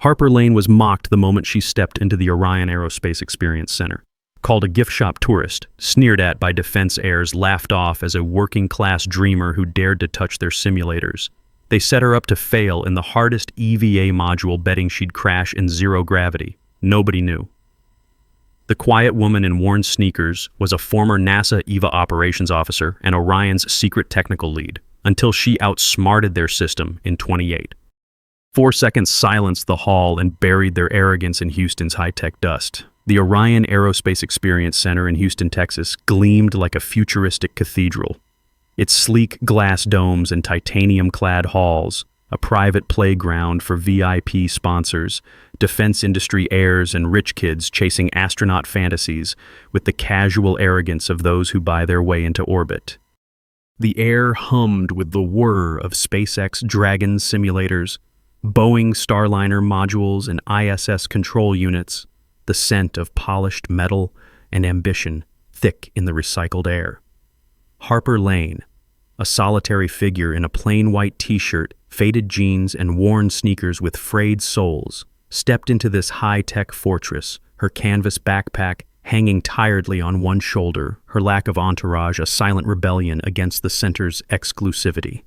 Harper Lane was mocked the moment she stepped into the Orion Aerospace Experience Center. Called a gift shop tourist, sneered at by defense heirs, laughed off as a working-class dreamer who dared to touch their simulators. They set her up to fail in the hardest EVA module, betting she'd crash in zero gravity. Nobody knew. The quiet woman in worn sneakers was a former NASA EVA operations officer and Orion's secret technical lead, until she outsmarted their system in 28. 4 seconds silenced the hall and buried their arrogance in Houston's high-tech dust. The Orion Aerospace Experience Center in Houston, Texas, gleamed like a futuristic cathedral. Its sleek glass domes and titanium-clad halls, a private playground for VIP sponsors, defense industry heirs and rich kids chasing astronaut fantasies with the casual arrogance of those who buy their way into orbit. The air hummed with the whir of SpaceX Dragon simulators, Boeing Starliner modules and ISS control units, the scent of polished metal and ambition thick in the recycled air. Harper Lane, a solitary figure in a plain white t-shirt, faded jeans, and worn sneakers with frayed soles, stepped into this high-tech fortress, her canvas backpack hanging tiredly on one shoulder, her lack of entourage a silent rebellion against the center's exclusivity.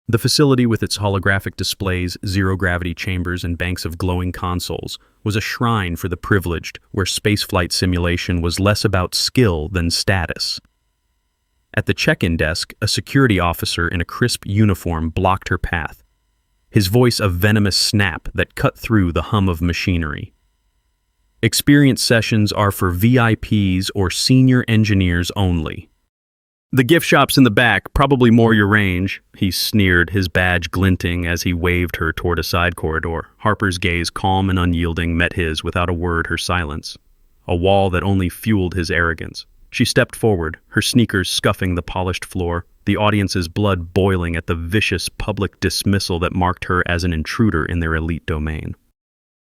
The facility, with its holographic displays, zero-gravity chambers, and banks of glowing consoles, was a shrine for the privileged, where spaceflight simulation was less about skill than status. At the check-in desk, a security officer in a crisp uniform blocked her path, his voice a venomous snap that cut through the hum of machinery. Experience sessions are for VIPs or senior engineers only. The gift shop's in the back, probably more your range, he sneered, his badge glinting as he waved her toward a side corridor. Harper's gaze, calm and unyielding, met his without a word, her silence, a wall that only fueled his arrogance. She stepped forward, her sneakers scuffing the polished floor, the audience's blood boiling at the vicious public dismissal that marked her as an intruder in their elite domain.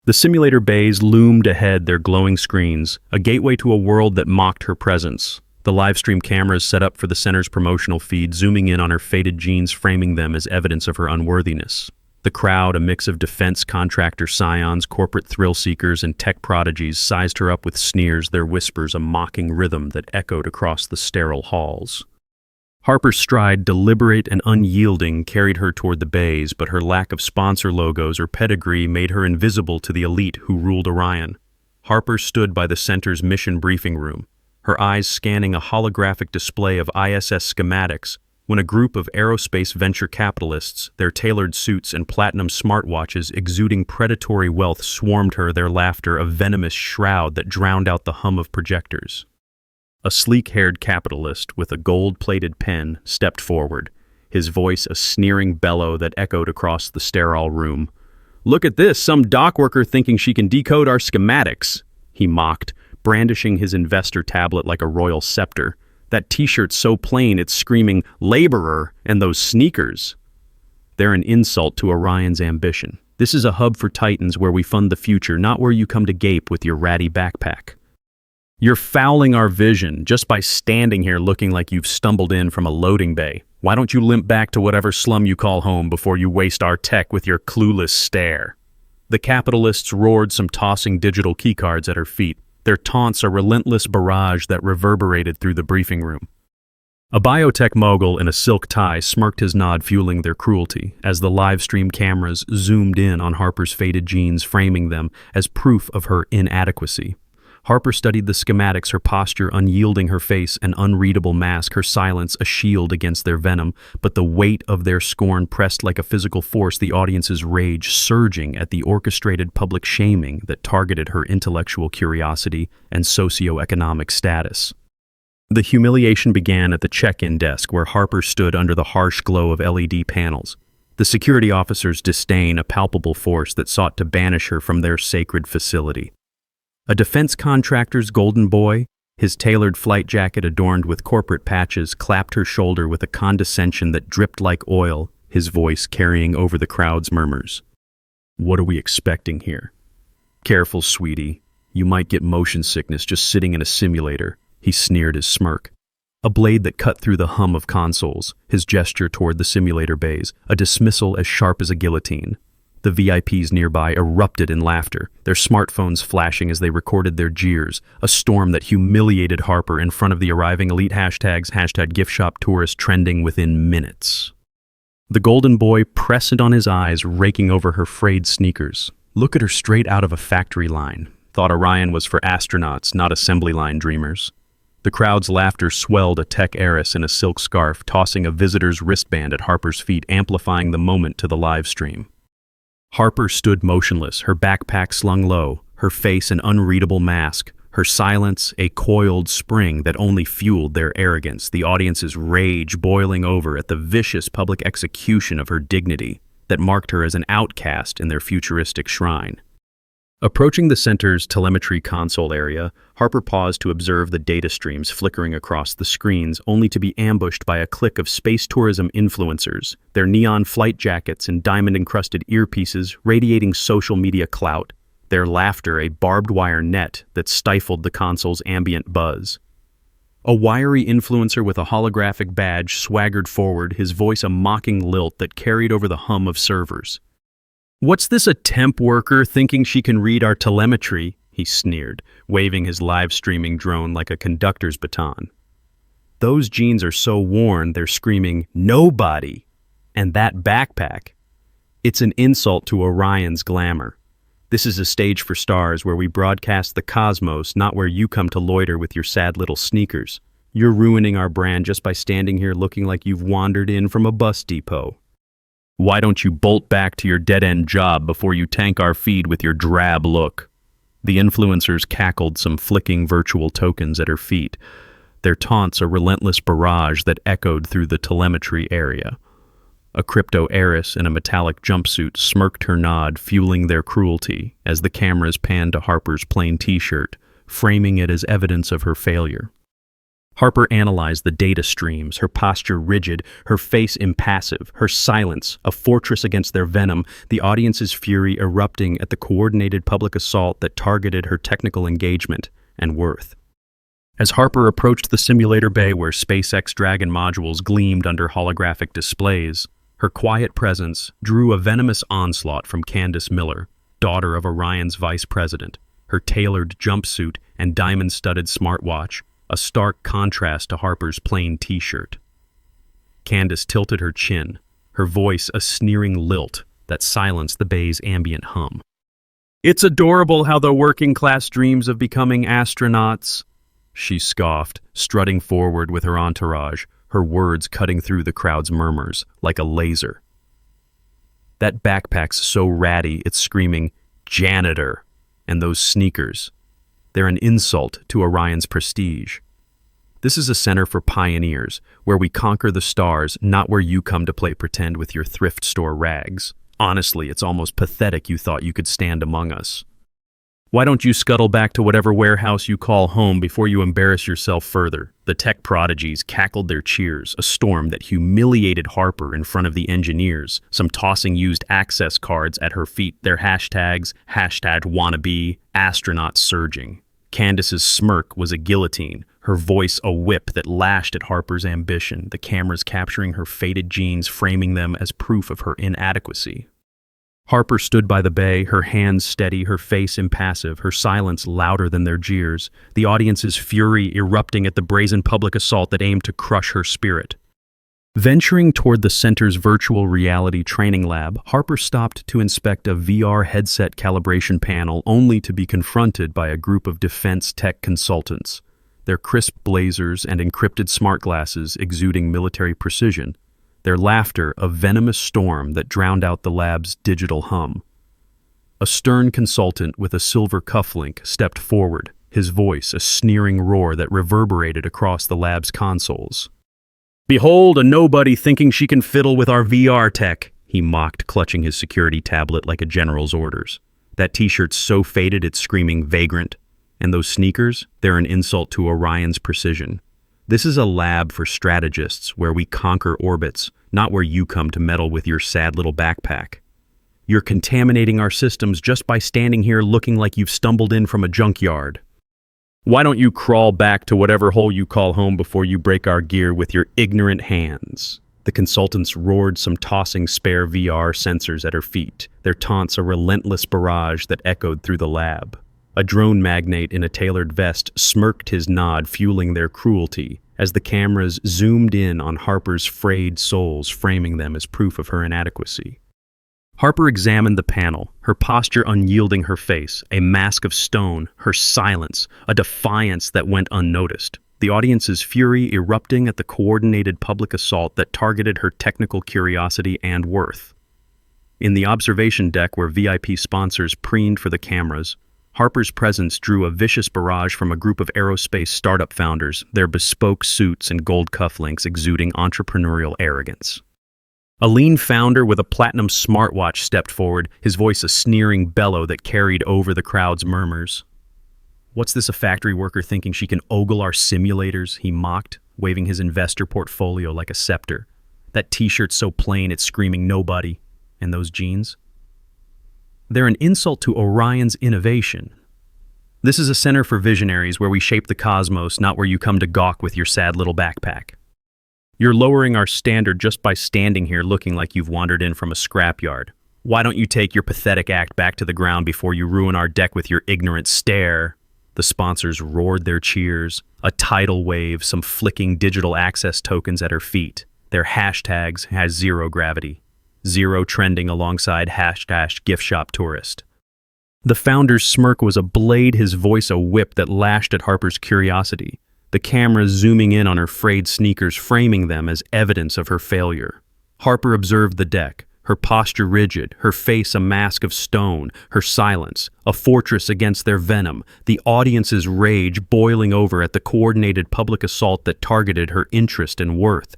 The simulator bays loomed ahead, their glowing screens, a gateway to a world that mocked her presence. The livestream cameras set up for the center's promotional feed, zooming in on her faded jeans, framing them as evidence of her unworthiness. The crowd, a mix of defense contractor scions, corporate thrill-seekers, and tech prodigies, sized her up with sneers, their whispers a mocking rhythm that echoed across the sterile halls. Harper's stride, deliberate and unyielding, carried her toward the bays, but her lack of sponsor logos or pedigree made her invisible to the elite who ruled Orion. Harper stood by the center's mission briefing room, her eyes scanning a holographic display of ISS schematics, when a group of aerospace venture capitalists, their tailored suits and platinum smartwatches exuding predatory wealth, swarmed her, their laughter a venomous shroud that drowned out the hum of projectors. A sleek-haired capitalist with a gold-plated pen stepped forward, his voice a sneering bellow that echoed across the sterile room. "Look at this, some dock worker thinking she can decode our schematics," he mocked, brandishing his investor tablet like a royal scepter. "That t-shirt's so plain it's screaming, 'Laborer,' and those sneakers. They're an insult to Orion's ambition. This is a hub for titans where we fund the future, not where you come to gape with your ratty backpack. You're fouling our vision just by standing here looking like you've stumbled in from a loading bay. Why don't you limp back to whatever slum you call home before you waste our tech with your clueless stare?" The capitalists roared, some tossing digital keycards at her feet, their taunts a relentless barrage that reverberated through the briefing room. A biotech mogul in a silk tie smirked his nod, fueling their cruelty, as the live-stream cameras zoomed in on Harper's faded jeans, framing them as proof of her inadequacy. Harper studied the schematics, her posture unyielding, her face an unreadable mask, her silence a shield against their venom, but the weight of their scorn pressed like a physical force, the audience's rage surging at the orchestrated public shaming that targeted her intellectual curiosity and socioeconomic status. The humiliation began at the check-in desk, where Harper stood under the harsh glow of LED panels, the security officer's disdain a palpable force that sought to banish her from their sacred facility. A defense contractor's golden boy, his tailored flight jacket adorned with corporate patches, clapped her shoulder with a condescension that dripped like oil, his voice carrying over the crowd's murmurs. "What are we expecting here?" "Careful, sweetie. You might get motion sickness just sitting in a simulator," he sneered, his smirk. A blade that cut through the hum of consoles, his gesture toward the simulator bays, a dismissal as sharp as a guillotine. The VIPs nearby erupted in laughter, their smartphones flashing as they recorded their jeers, a storm that humiliated Harper in front of the arriving elite hashtags, #GiftShopTourist trending within minutes. The golden boy pressed it on his eyes, raking over her frayed sneakers. Look at her straight out of a factory line. Thought Orion was for astronauts, not assembly line dreamers. The crowd's laughter swelled a tech heiress in a silk scarf, tossing a visitor's wristband at Harper's feet, amplifying the moment to the live stream. Harper stood motionless, her backpack slung low, her face an unreadable mask, her silence a coiled spring that only fueled their arrogance, the audience's rage boiling over at the vicious public execution of her dignity that marked her as an outcast in their futuristic shrine. Approaching the center's telemetry console area, Harper paused to observe the data streams flickering across the screens, only to be ambushed by a clique of space tourism influencers, their neon flight jackets and diamond-encrusted earpieces radiating social media clout, their laughter a barbed wire net that stifled the console's ambient buzz. A wiry influencer with a holographic badge swaggered forward, his voice a mocking lilt that carried over the hum of servers. "What's this, a temp worker thinking she can read our telemetry?" he sneered, waving his live-streaming drone like a conductor's baton. "Those jeans are so worn they're screaming, 'Nobody!' And that backpack. It's an insult to Orion's glamour. This is a stage for stars where we broadcast the cosmos, not where you come to loiter with your sad little sneakers. You're ruining our brand just by standing here looking like you've wandered in from a bus depot. Why don't you bolt back to your dead-end job before you tank our feed with your drab look?" The influencers cackled, some flicking virtual tokens at her feet, their taunts a relentless barrage that echoed through the telemetry area. A crypto heiress in a metallic jumpsuit smirked her nod, fueling their cruelty, as the cameras panned to Harper's plain t-shirt, framing it as evidence of her failure. Harper analyzed the data streams, her posture rigid, her face impassive, her silence a fortress against their venom, the audience's fury erupting at the coordinated public assault that targeted her technical engagement and worth. As Harper approached the simulator bay where SpaceX Dragon modules gleamed under holographic displays, her quiet presence drew a venomous onslaught from Candace Miller, daughter of Orion's vice president, her tailored jumpsuit and diamond-studded smartwatch, a stark contrast to Harper's plain t-shirt. Candace tilted her chin, her voice a sneering lilt that silenced the bay's ambient hum. "It's adorable how the working class dreams of becoming astronauts," she scoffed, strutting forward with her entourage, her words cutting through the crowd's murmurs like a laser. "That backpack's so ratty it's screaming, 'Janitor!' And those sneakers. They're an insult to Orion's prestige. This is a center for pioneers, where we conquer the stars, not where you come to play pretend with your thrift store rags. Honestly, it's almost pathetic you thought you could stand among us. Why don't you scuttle back to whatever warehouse you call home before you embarrass yourself further?" The tech prodigies cackled their cheers, a storm that humiliated Harper in front of the engineers, some tossing used access cards at her feet, their hashtags, #wannabe, astronauts surging. Candace's smirk was a guillotine, her voice a whip that lashed at Harper's ambition, the cameras capturing her faded jeans, framing them as proof of her inadequacy. Harper stood by the bay, her hands steady, her face impassive, her silence louder than their jeers, the audience's fury erupting at the brazen public assault that aimed to crush her spirit. Venturing toward the center's virtual reality training lab, Harper stopped to inspect a VR headset calibration panel, only to be confronted by a group of defense tech consultants, their crisp blazers and encrypted smart glasses exuding military precision, their laughter a venomous storm that drowned out the lab's digital hum. A stern consultant with a silver cufflink stepped forward, his voice a sneering roar that reverberated across the lab's consoles. "Behold a nobody thinking she can fiddle with our VR tech," he mocked, clutching his security tablet like a general's orders. "That t-shirt's so faded it's screaming vagrant. And those sneakers, they're an insult to Orion's precision. This is a lab for strategists where we conquer orbits, not where you come to meddle with your sad little backpack. You're contaminating our systems just by standing here looking like you've stumbled in from a junkyard. Why don't you crawl back to whatever hole you call home before you break our gear with your ignorant hands?" The consultants roared some tossing spare VR sensors at her feet, their taunts a relentless barrage that echoed through the lab. A drone magnate in a tailored vest smirked his nod, fueling their cruelty, as the cameras zoomed in on Harper's frayed soles, framing them as proof of her inadequacy. Harper examined the panel, her posture unyielding, her face a mask of stone, her silence a defiance that went unnoticed. The audience's fury erupting at the coordinated public assault that targeted her technical curiosity and worth. In the observation deck where VIP sponsors preened for the cameras, Harper's presence drew a vicious barrage from a group of aerospace startup founders, their bespoke suits and gold cufflinks exuding entrepreneurial arrogance. A lean founder with a platinum smartwatch stepped forward, his voice a sneering bellow that carried over the crowd's murmurs. "What's this, a factory worker thinking she can ogle our simulators?" he mocked, waving his investor portfolio like a scepter. "That t-shirt's so plain it's screaming nobody. And those jeans? They're an insult to Orion's innovation. This is a center for visionaries where we shape the cosmos, not where you come to gawk with your sad little backpack. You're lowering our standard just by standing here looking like you've wandered in from a scrapyard. Why don't you take your pathetic act back to the ground before you ruin our deck with your ignorant stare?" The sponsors roared their cheers, a tidal wave, some flicking digital access tokens at her feet. Their hashtags has zero gravity. Zero trending alongside #GiftShopTourist. The founder's smirk was a blade, his voice a whip that lashed at Harper's curiosity, the camera zooming in on her frayed sneakers, framing them as evidence of her failure. Harper observed the deck, her posture rigid, her face a mask of stone, her silence a fortress against their venom, the audience's rage boiling over at the coordinated public assault that targeted her interest and worth.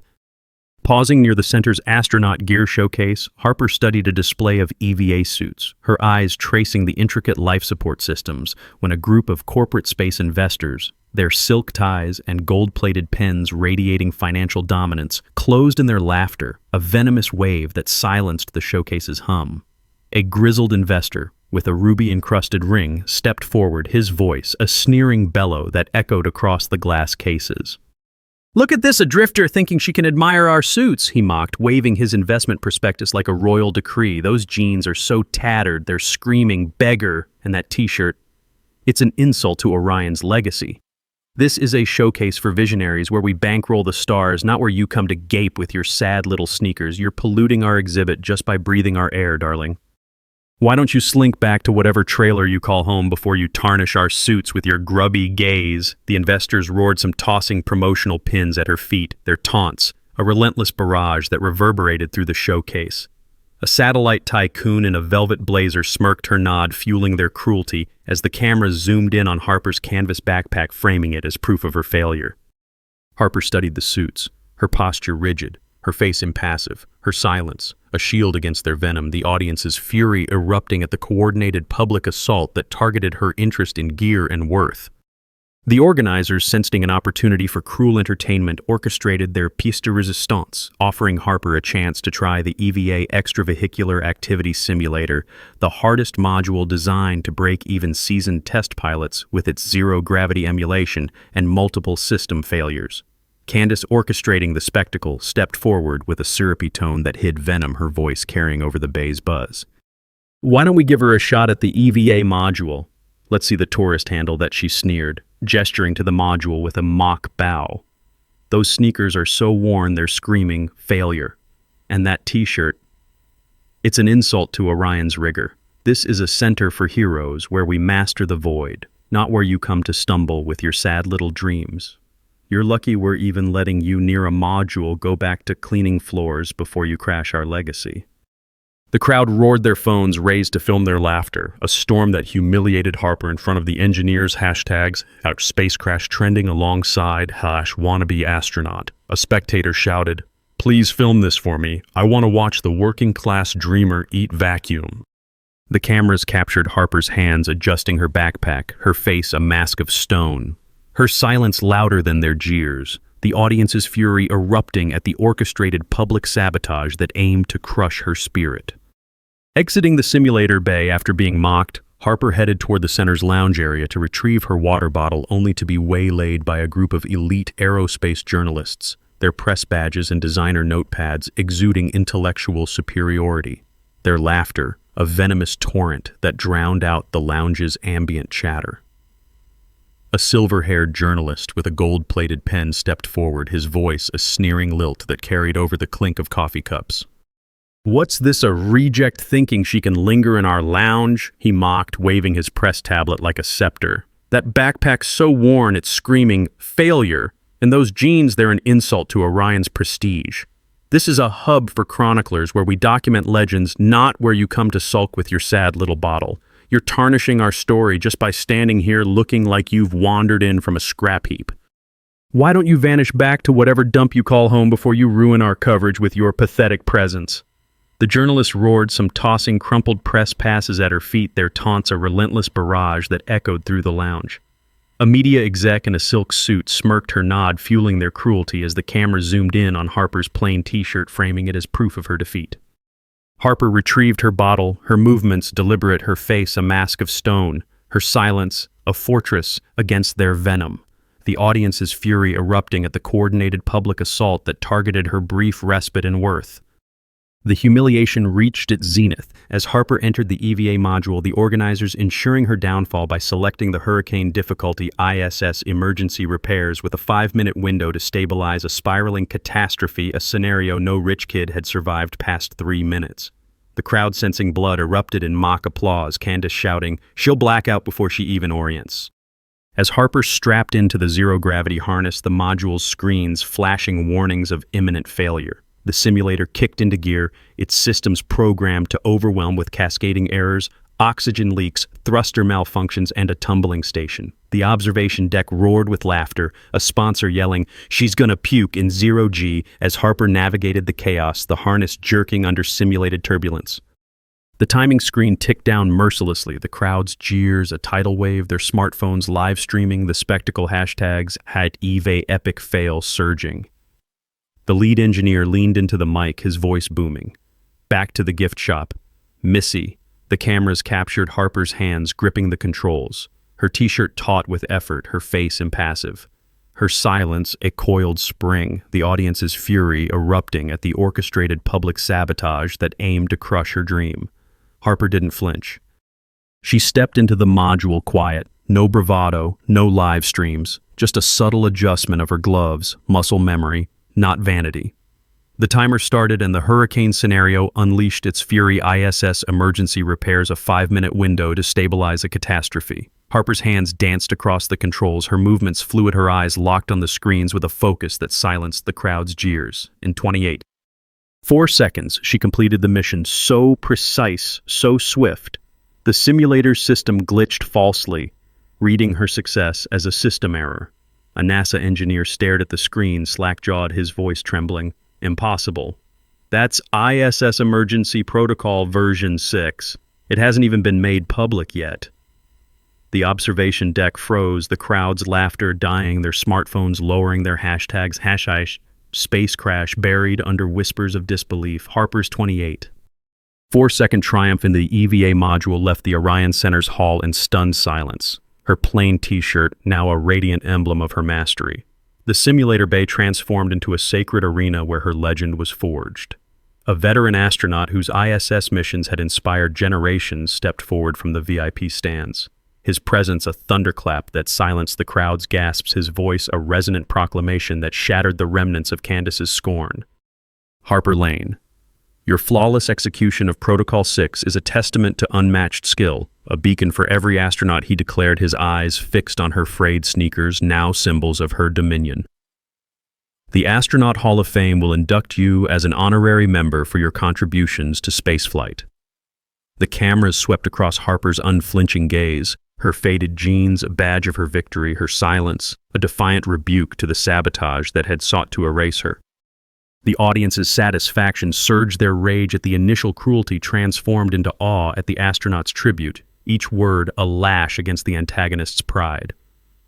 Pausing near the center's astronaut gear showcase, Harper studied a display of EVA suits, her eyes tracing the intricate life support systems, when a group of corporate space investors, their silk ties and gold-plated pens radiating financial dominance, closed in their laughter, a venomous wave that silenced the showcase's hum. A grizzled investor, with a ruby-encrusted ring, stepped forward, his voice a sneering bellow that echoed across the glass cases. "Look at this, a drifter thinking she can admire our suits," he mocked, waving his investment prospectus like a royal decree. "Those jeans are so tattered, they're screaming beggar, and that t-shirt, it's an insult to Orion's legacy. This is a showcase for visionaries where we bankroll the stars, not where you come to gape with your sad little sneakers. You're polluting our exhibit just by breathing our air, darling. Why don't you slink back to whatever trailer you call home before you tarnish our suits with your grubby gaze?" The investors roared some tossing promotional pins at her feet, their taunts, a relentless barrage that reverberated through the showcase. A satellite tycoon in a velvet blazer smirked her nod, fueling their cruelty as the camera zoomed in on Harper's canvas backpack, framing it as proof of her failure. Harper studied the suits, her posture rigid, her face impassive, her silence a shield against their venom, the audience's fury erupting at the coordinated public assault that targeted her interest in gear and worth. The organizers, sensing an opportunity for cruel entertainment, orchestrated their pièce de résistance, offering Harper a chance to try the EVA Extravehicular Activity Simulator, the hardest module designed to break even seasoned test pilots with its zero-gravity emulation and multiple system failures. Candace, orchestrating the spectacle, stepped forward with a syrupy tone that hid venom, her voice carrying over the bay's buzz. "Why don't we give her a shot at the EVA module? Let's see the tourist handle that," she sneered, gesturing to the module with a mock bow. "Those sneakers are so worn they're screaming failure. And that t-shirt, it's an insult to Orion's rigor. This is a center for heroes where we master the void, not where you come to stumble with your sad little dreams. You're lucky we're even letting you near a module go back to cleaning floors before you crash our legacy." The crowd roared, their phones raised to film their laughter, a storm that humiliated Harper in front of the engineers' hashtags, our space crash trending alongside #wannabe astronaut. A spectator shouted, "Please film this for me. I want to watch the working class dreamer eat vacuum." The cameras captured Harper's hands adjusting her backpack, her face a mask of stone. Her silence louder than their jeers, the audience's fury erupting at the orchestrated public sabotage that aimed to crush her spirit. Exiting the simulator bay after being mocked, Harper headed toward the center's lounge area to retrieve her water bottle, only to be waylaid by a group of elite aerospace journalists, their press badges and designer notepads exuding intellectual superiority, their laughter a venomous torrent that drowned out the lounge's ambient chatter. A silver-haired journalist with a gold-plated pen stepped forward, his voice a sneering lilt that carried over the clink of coffee cups. "What's this, a reject thinking she can linger in our lounge?" he mocked, waving his press tablet like a scepter. "That backpack's so worn it's screaming, 'Failure!' And those jeans, they're an insult to Orion's prestige. This is a hub for chroniclers where we document legends, not where you come to sulk with your sad little bottle. You're tarnishing our story just by standing here looking like you've wandered in from a scrap heap. Why don't you vanish back to whatever dump you call home before you ruin our coverage with your pathetic presence?" The journalist roared, some tossing crumpled press passes at her feet, their taunts a relentless barrage that echoed through the lounge. A media exec in a silk suit smirked her nod, fueling their cruelty as the camera zoomed in on Harper's plain t-shirt, framing it as proof of her defeat. Harper retrieved her bottle, her movements deliberate, her face a mask of stone, her silence a fortress against their venom, the audience's fury erupting at the coordinated public assault that targeted her brief respite and worth. The humiliation reached its zenith as Harper entered the EVA module, the organizers ensuring her downfall by selecting the hurricane difficulty ISS emergency repairs with a 5-minute window to stabilize a spiraling catastrophe, a scenario no rich kid had survived past 3 minutes. The crowd, sensing blood, erupted in mock applause, Candace shouting, "She'll black out before she even orients." As Harper strapped into the zero-gravity harness, the module's screens flashing warnings of imminent failure. The simulator kicked into gear, its systems programmed to overwhelm with cascading errors, oxygen leaks, thruster malfunctions, and a tumbling station. The observation deck roared with laughter, a sponsor yelling, "She's gonna puke" in 0G as Harper navigated the chaos, the harness jerking under simulated turbulence. The timing screen ticked down mercilessly, the crowd's jeers a tidal wave, their smartphones live streaming the spectacle, hashtags had EVA epic fail surging. The lead engineer leaned into the mic, his voice booming. Back to the gift shop. Missy. The cameras captured Harper's hands gripping the controls, her t-shirt taut with effort, her face impassive. Her silence a coiled spring, the audience's fury erupting at the orchestrated public sabotage that aimed to crush her dream. Harper didn't flinch. She stepped into the module quiet, no bravado, no live streams, just a subtle adjustment of her gloves, muscle memory, not vanity. The timer started and the hurricane scenario unleashed its fury. ISS emergency repairs, a 5-minute window to stabilize a catastrophe. Harper's hands danced across the controls, her movements fluid, her eyes locked on the screens with a focus that silenced the crowd's jeers. In 4 seconds, she completed the mission, so precise, so swift. The simulator's system glitched falsely, reading her success as a system error. A NASA engineer stared at the screen, slack-jawed, his voice trembling. "Impossible. That's ISS Emergency Protocol version 6. It hasn't even been made public yet." The observation deck froze, the crowd's laughter dying, their smartphones lowering their hashtags, hashish, space crash buried under whispers of disbelief. Harper's 28. 4-second triumph in the EVA module left the Orion Center's hall in stunned silence. Her plain t-shirt, now a radiant emblem of her mastery. The simulator bay transformed into a sacred arena where her legend was forged. A veteran astronaut whose ISS missions had inspired generations stepped forward from the VIP stands. His presence a thunderclap that silenced the crowd's gasps, his voice a resonant proclamation that shattered the remnants of Candace's scorn. "Harper Lane, your flawless execution of Protocol 6 is a testament to unmatched skill, a beacon for every astronaut," he declared, his eyes fixed on her frayed sneakers, now symbols of her dominion. "The Astronaut Hall of Fame will induct you as an honorary member for your contributions to spaceflight." The cameras swept across Harper's unflinching gaze, her faded jeans a badge of her victory, her silence a defiant rebuke to the sabotage that had sought to erase her. The audience's satisfaction surged, their rage at the initial cruelty transformed into awe at the astronaut's tribute, each word a lash against the antagonist's pride.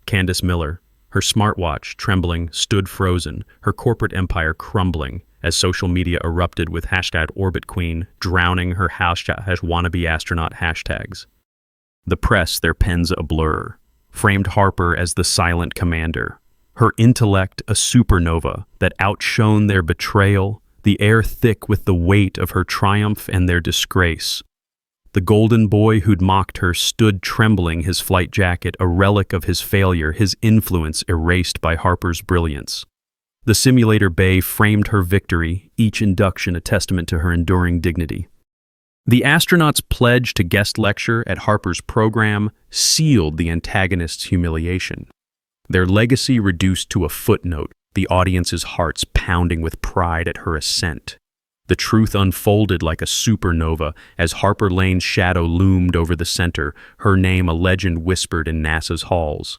Candace Miller, her smartwatch trembling, stood frozen, her corporate empire crumbling as social media erupted with hashtag Orbit Queen, drowning her hashtag wannabe astronaut hashtags. The press, their pens a blur, framed Harper as the silent commander, her intellect a supernova that outshone their betrayal, the air thick with the weight of her triumph and their disgrace. The golden boy who'd mocked her stood trembling, his flight jacket a relic of his failure, his influence erased by Harper's brilliance. The simulator bay framed her victory, each induction a testament to her enduring dignity. The astronauts' pledge to guest lecture at Harper's program sealed the antagonist's humiliation. Their legacy reduced to a footnote, the audience's hearts pounding with pride at her ascent. The truth unfolded like a supernova as Harper Lane's shadow loomed over the center, her name a legend whispered in NASA's halls.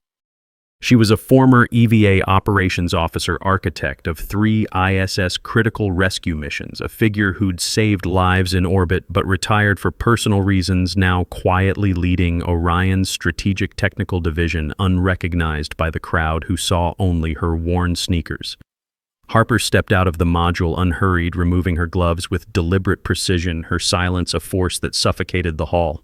She was a former EVA operations officer architect of 3 ISS critical rescue missions, a figure who'd saved lives in orbit but retired for personal reasons, now quietly leading Orion's strategic technical division, unrecognized by the crowd who saw only her worn sneakers. Harper stepped out of the module unhurried, removing her gloves with deliberate precision, her silence a force that suffocated the hall.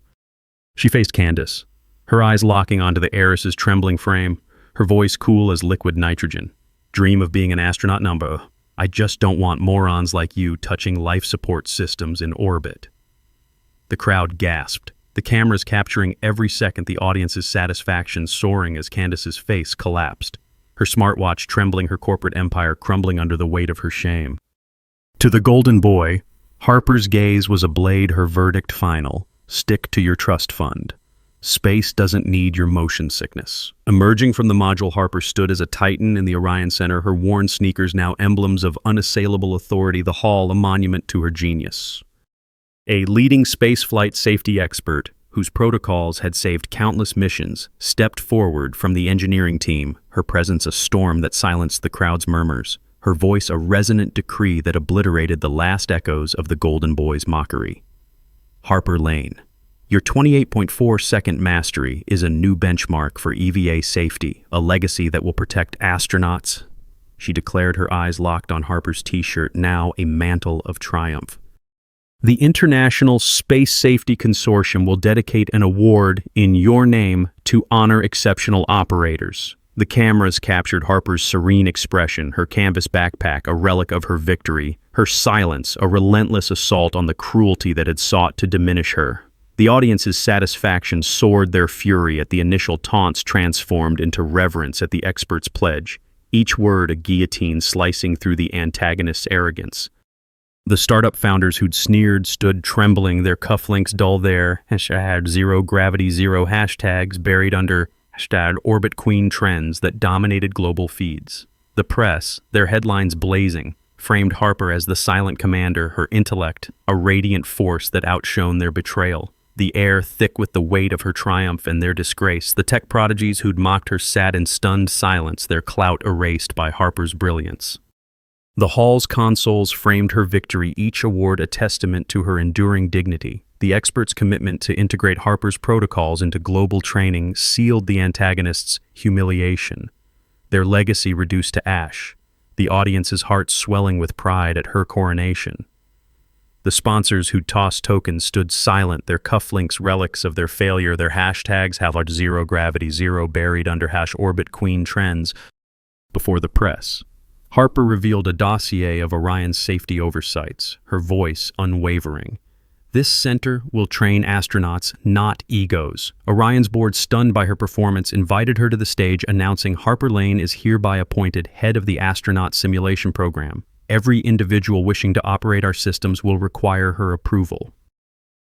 She faced Candace, her eyes locking onto the heiress's trembling frame, her voice cool as liquid nitrogen. Dream of being an astronaut number. I just don't want morons like you touching life support systems in orbit. The crowd gasped, the cameras capturing every second, the audience's satisfaction soaring as Candace's face collapsed, her smartwatch trembling, her corporate empire crumbling under the weight of her shame. To the golden boy, Harper's gaze was a blade, her verdict final. Stick to your trust fund. Space doesn't need your motion sickness. Emerging from the module, Harper stood as a titan in the Orion Center, her worn sneakers now emblems of unassailable authority, the hall a monument to her genius. A leading spaceflight safety expert, whose protocols had saved countless missions, stepped forward from the engineering team, her presence a storm that silenced the crowd's murmurs, her voice a resonant decree that obliterated the last echoes of the golden boy's mockery. Harper Lane. Your 28.4-second mastery is a new benchmark for EVA safety, a legacy that will protect astronauts. She declared, her eyes locked on Harper's t-shirt, now a mantle of triumph. The International Space Safety Consortium will dedicate an award in your name to honor exceptional operators. The cameras captured Harper's serene expression, her canvas backpack a relic of her victory, her silence a relentless assault on the cruelty that had sought to diminish her. The audience's satisfaction soared, their fury at the initial taunts transformed into reverence at the expert's pledge, each word a guillotine slicing through the antagonist's arrogance. The startup founders who'd sneered stood trembling, their cufflinks dull, their #zero gravity zero hashtags buried under #orbit queen trends that dominated global feeds. The press, their headlines blazing, framed Harper as the silent commander, her intellect a radiant force that outshone their betrayal. The air thick with the weight of her triumph and their disgrace, the tech prodigies who'd mocked her sat in stunned silence, their clout erased by Harper's brilliance. The hall's consoles framed her victory, each award a testament to her enduring dignity. The experts' commitment to integrate Harper's protocols into global training sealed the antagonist's humiliation, their legacy reduced to ash, the audience's hearts swelling with pride at her coronation. The sponsors who tossed tokens stood silent, their cufflinks relics of their failure, their hashtags #zero gravity zero buried under #orbit queen trends. Before the press, Harper revealed a dossier of Orion's safety oversights, her voice unwavering. This center will train astronauts, not egos. Orion's board, stunned by her performance, invited her to the stage, announcing Harper Lane is hereby appointed head of the astronaut simulation program. Every individual wishing to operate our systems will require her approval.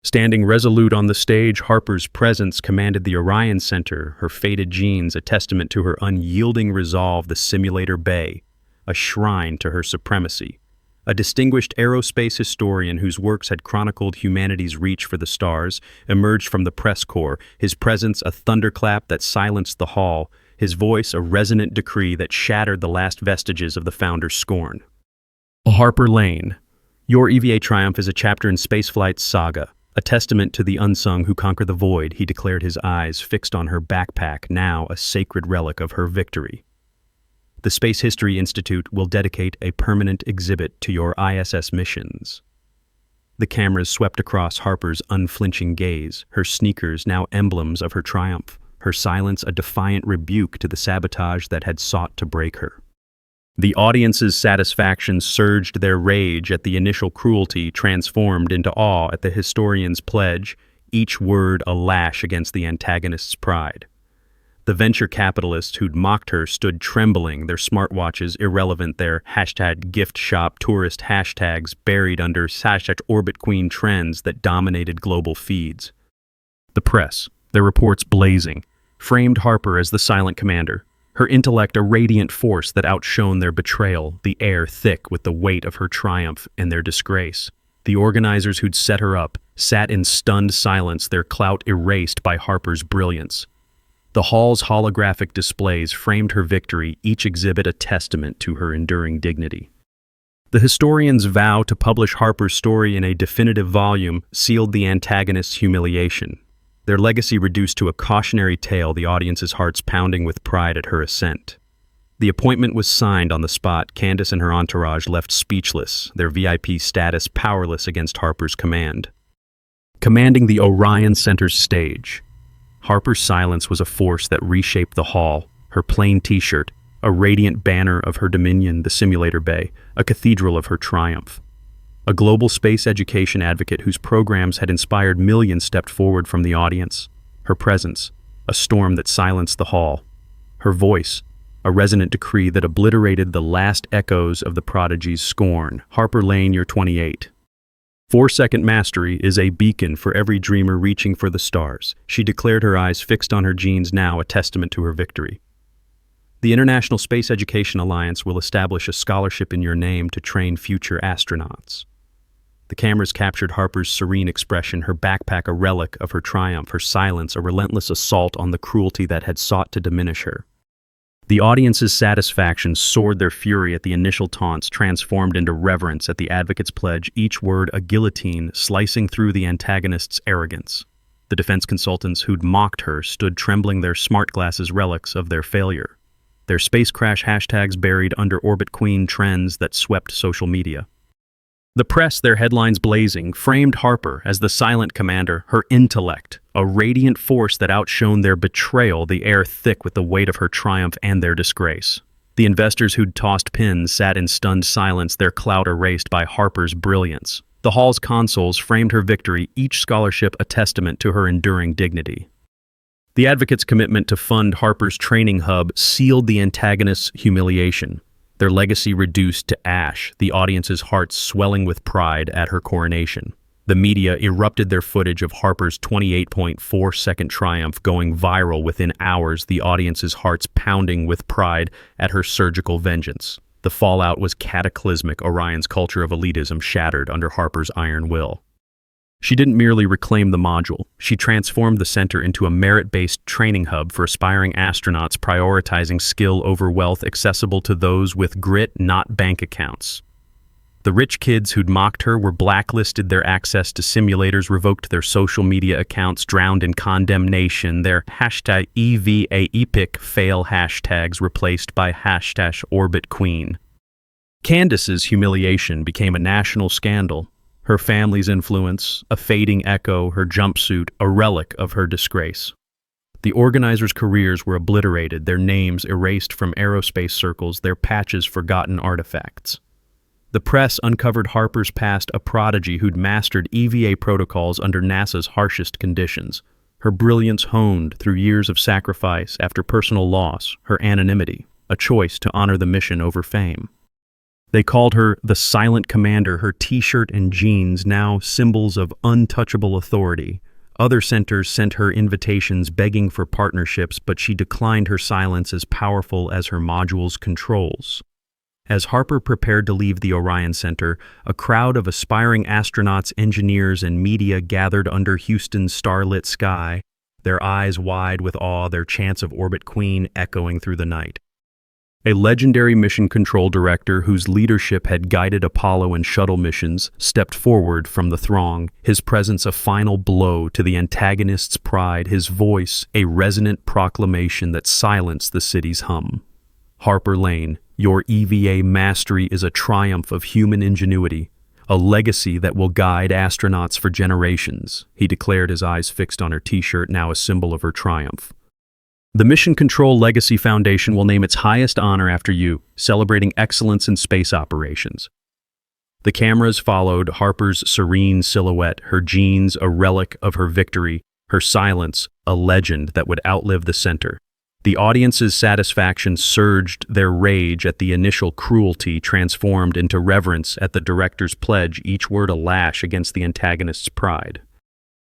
Standing resolute on the stage, Harper's presence commanded the Orion Center, her faded jeans a testament to her unyielding resolve, the simulator bay, a shrine to her supremacy. A distinguished aerospace historian whose works had chronicled humanity's reach for the stars, emerged from the press corps, his presence a thunderclap that silenced the hall, his voice a resonant decree that shattered the last vestiges of the founder's scorn. Harper Lane, your EVA triumph is a chapter in spaceflight's saga, a testament to the unsung who conquer the void, he declared, his eyes fixed on her backpack, now a sacred relic of her victory. The Space History Institute will dedicate a permanent exhibit to your ISS missions. The cameras swept across Harper's unflinching gaze, her sneakers now emblems of her triumph. her silence a defiant rebuke to the sabotage that had sought to break her. The audience's satisfaction surged, their rage at the initial cruelty transformed into awe at the historian's pledge, each word a lash against the antagonist's pride. The venture capitalists who'd mocked her stood trembling, their smartwatches irrelevant, their #gift shop tourist hashtags buried under #Orbit Queen trends that dominated global feeds. The press, their reports blazing, framed Harper as the silent commander, her intellect a radiant force that outshone their betrayal, the air thick with the weight of her triumph and their disgrace. The organizers who'd set her up sat in stunned silence, their clout erased by Harper's brilliance. The hall's holographic displays framed her victory, each exhibit a testament to her enduring dignity. The historians' vow to publish Harper's story in a definitive volume sealed the antagonist's humiliation. Their legacy reduced to a cautionary tale, the audience's hearts pounding with pride at her ascent. The appointment was signed on the spot. Candace and her entourage left speechless, their VIP status powerless against Harper's command. Commanding the Orion Center's stage, Harper's silence was a force that reshaped the hall, her plain t-shirt, a radiant banner of her dominion, the simulator bay, a cathedral of her triumph. A global space education advocate whose programs had inspired millions stepped forward from the audience. Her presence, a storm that silenced the hall. Her voice, a resonant decree that obliterated the last echoes of the prodigy's scorn. Harper Lane, you're 28. 4-second mastery is a beacon for every dreamer reaching for the stars. She declared, her eyes fixed on her genes, now a testament to her victory. The International Space Education Alliance will establish a scholarship in your name to train future astronauts. The cameras captured Harper's serene expression, her backpack a relic of her triumph, her silence a relentless assault on the cruelty that had sought to diminish her. The audience's satisfaction soared, their fury at the initial taunts transformed into reverence at the advocate's pledge, each word a guillotine slicing through the antagonist's arrogance. The defense consultants who'd mocked her stood trembling, their smart glasses relics of their failure. Their space crash hashtags buried under Orbit Queen trends that swept social media. The press, their headlines blazing, framed Harper as the silent commander, her intellect, a radiant force that outshone their betrayal, the air thick with the weight of her triumph and their disgrace. The investors who'd tossed pins sat in stunned silence, their clout erased by Harper's brilliance. The hall's consoles framed her victory, each scholarship a testament to her enduring dignity. The advocate's commitment to fund Harper's training hub sealed the antagonist's humiliation, their legacy reduced to ash, the audience's hearts swelling with pride at her coronation. The media erupted their footage of Harper's 28.4-second triumph going viral within hours, the audience's hearts pounding with pride at her surgical vengeance. The fallout was cataclysmic, Orion's culture of elitism shattered under Harper's iron will. She didn't merely reclaim the module, she transformed the center into a merit-based training hub for aspiring astronauts, prioritizing skill over wealth, accessible to those with grit, not bank accounts. The rich kids who'd mocked her were blacklisted, their access to simulators revoked, their social media accounts drowned in condemnation, their #EVA-EPIC fail hashtags replaced by #OrbitQueen. Candace's humiliation became a national scandal. Her family's influence, a fading echo, her jumpsuit, a relic of her disgrace. The organizers' careers were obliterated, their names erased from aerospace circles, their patches forgotten artifacts. The press uncovered Harper's past, a prodigy who'd mastered EVA protocols under NASA's harshest conditions. Her brilliance honed through years of sacrifice after personal loss, her anonymity, a choice to honor the mission over fame. They called her the silent commander, her t-shirt and jeans now symbols of untouchable authority. Other centers sent her invitations begging for partnerships, but she declined, her silence as powerful as her module's controls. As Harper prepared to leave the Orion Center, a crowd of aspiring astronauts, engineers, and media gathered under Houston's starlit sky, their eyes wide with awe, their chants of Orbit Queen echoing through the night. A legendary mission control director whose leadership had guided Apollo and shuttle missions stepped forward from the throng, his presence a final blow to the antagonist's pride, his voice a resonant proclamation that silenced the city's hum. Harper Lane, your EVA mastery is a triumph of human ingenuity, a legacy that will guide astronauts for generations, he declared, his eyes fixed on her t-shirt, now a symbol of her triumph. The Mission Control Legacy Foundation will name its highest honor after you, celebrating excellence in space operations. The cameras followed Harper's serene silhouette, her genes a relic of her victory, her silence a legend that would outlive the center. The audience's satisfaction surged, their rage at the initial cruelty transformed into reverence at the director's pledge, each word a lash against the antagonist's pride.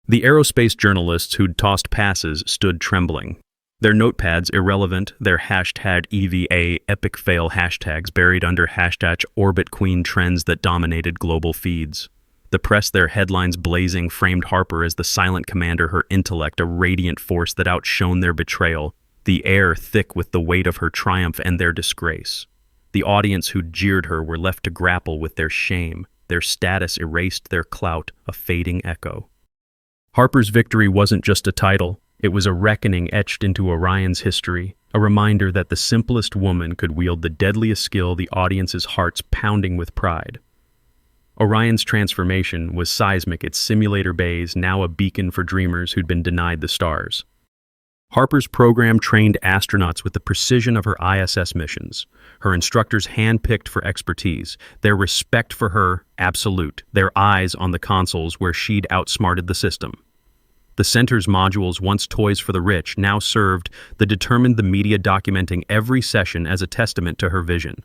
The aerospace journalists who'd tossed passes stood trembling. Their notepads irrelevant, their hashtag EVA epic fail hashtags buried under hashtag orbit queen trends that dominated global feeds. The press, their headlines blazing, framed Harper as the silent commander, her intellect a radiant force that outshone their betrayal, the air thick with the weight of her triumph and their disgrace. The audience who'd jeered her were left to grapple with their shame, their status erased, their clout a fading echo. Harper's victory wasn't just a title. It was a reckoning etched into Orion's history, a reminder that the simplest woman could wield the deadliest skill, the audience's hearts pounding with pride. Orion's transformation was seismic, its simulator bays now a beacon for dreamers who'd been denied the stars. Harper's program trained astronauts with the precision of her ISS missions, her instructors handpicked for expertise, their respect for her absolute, their eyes on the consoles where she'd outsmarted the system. The center's modules, once toys for the rich, now served the determined, the media documenting every session as a testament to her vision.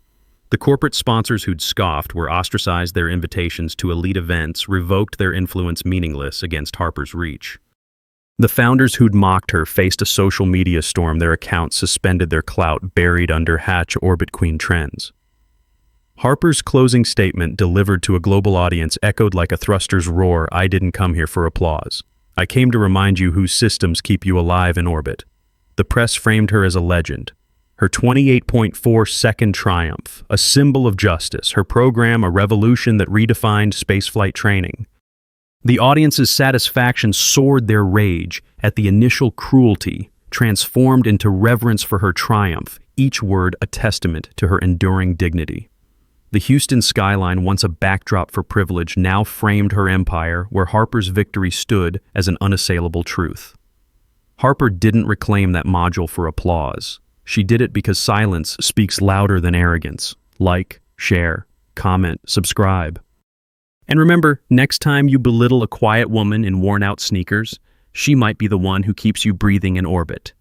The corporate sponsors who'd scoffed were ostracized, their invitations to elite events revoked, their influence meaningless against Harper's reach. The founders who'd mocked her faced a social media storm, their accounts suspended, their clout buried under orbit queen trends. Harper's closing statement, delivered to a global audience, echoed like a thruster's roar. I didn't come here for applause. I came to remind you whose systems keep you alive in orbit. The press framed her as a legend. Her 28.4-second triumph, a symbol of justice, her program a revolution that redefined spaceflight training. The audience's satisfaction soared, their rage at the initial cruelty transformed into reverence for her triumph, each word a testament to her enduring dignity. The Houston skyline, once a backdrop for privilege, now framed her empire, where Harper's victory stood as an unassailable truth. Harper didn't reclaim that module for applause. She did it because silence speaks louder than arrogance. Like, share, comment, subscribe. And remember, next time you belittle a quiet woman in worn-out sneakers, she might be the one who keeps you breathing in orbit.